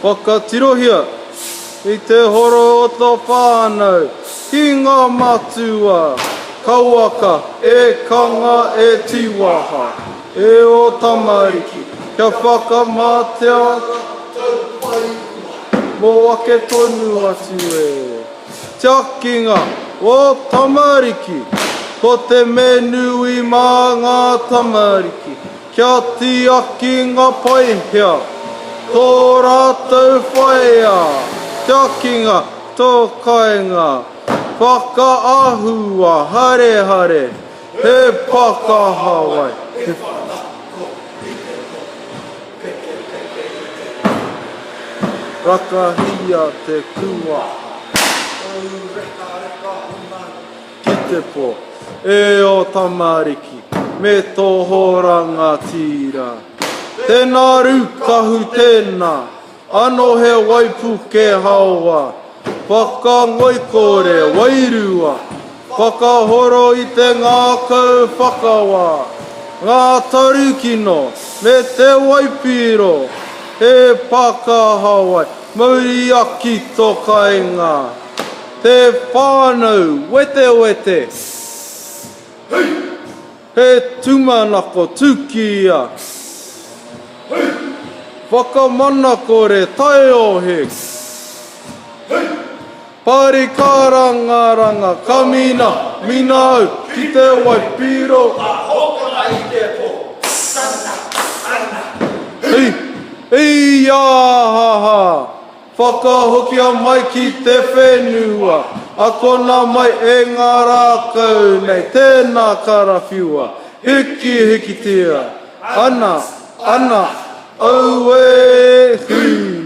whakatirohia I te horo o tō whānau ki ngā matua kauaka e kanga e tiwaha e o tamariki kia whakamatea mo ake tonu atu e tia kinga o tamariki ko te menui mā ngā tamariki kia tiaki ngā paihia tō rātou whaea tia kinga tō kainga whakaahua hare hare he pakahawai rakahia te kua ki te po e o tamariki me tō horanga tira tēnā rukahu tēnā ano he waipuke haua whakangoikore wairua whakahoro I te ngākau whakawa ngā tarukino me te waipiro he pakahawai mauri aki tō kainga te whānau wete wete he tumanako tukia whakamanakore taiohe Pari kārangaranga kamina minau ki te waipiro Hei ahaha whakahokia mai ki te whenua a kona mai e ngā rākau nei tēnā karawhiua hiki hiki tia ana au e hui